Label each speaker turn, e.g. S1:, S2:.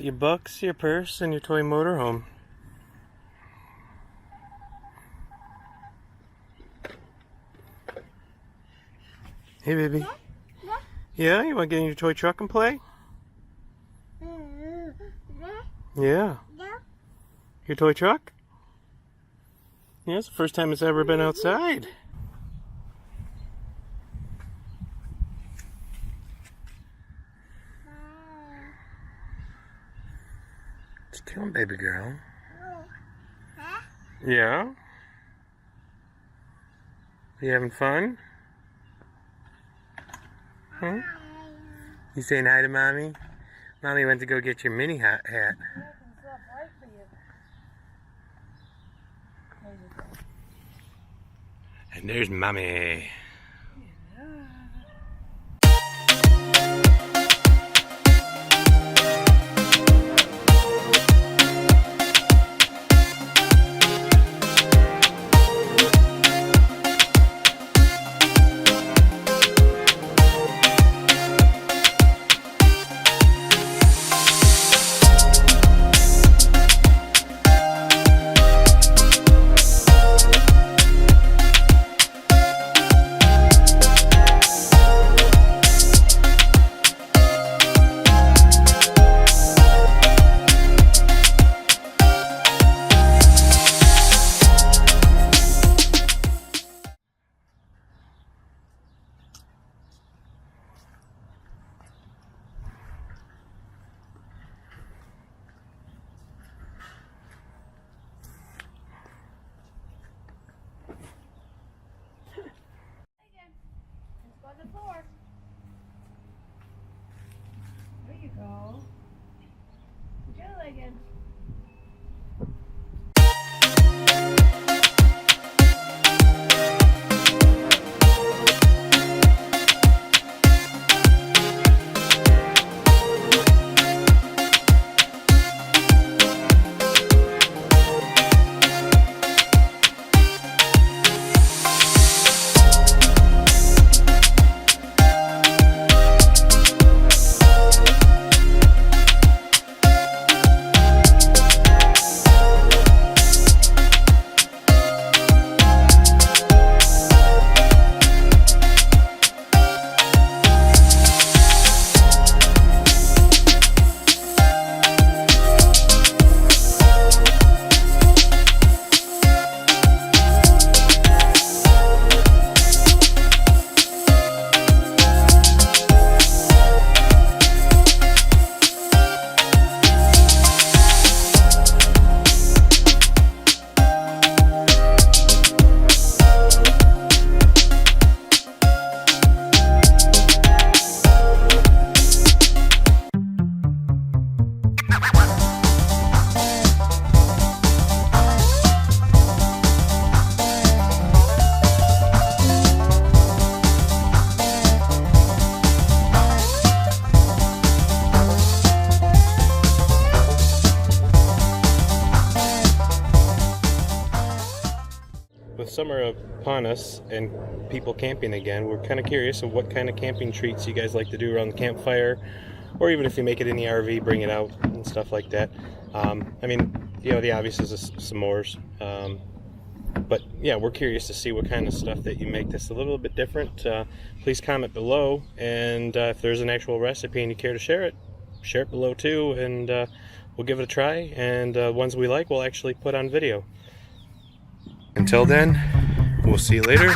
S1: your books, your purse, and your toy motorhome. Hey, baby. Yeah, you want to get in your toy truck and play? Yeah. Your toy truck? Yeah, it's the first time it's ever been outside. What you doing, baby girl? Yeah? You having fun? Huh? You saying hi to Mommy? Mommy went to go get your mini hat. And there's Mommy.
S2: There you go. Go again.
S1: With summer upon us and people camping again, we're kind of curious of what kind of camping treats you guys like to do around the campfire, or even if you make it in the RV, bring it out and stuff like that. I mean, you know, the obvious is s'mores, but yeah, we're curious to see what kind of stuff that you make that's a little bit different. Please comment below, and if there's an actual recipe and you care to share it below too, and we'll give it a try, and ones we like we'll actually put on video. Until then, we'll see you later.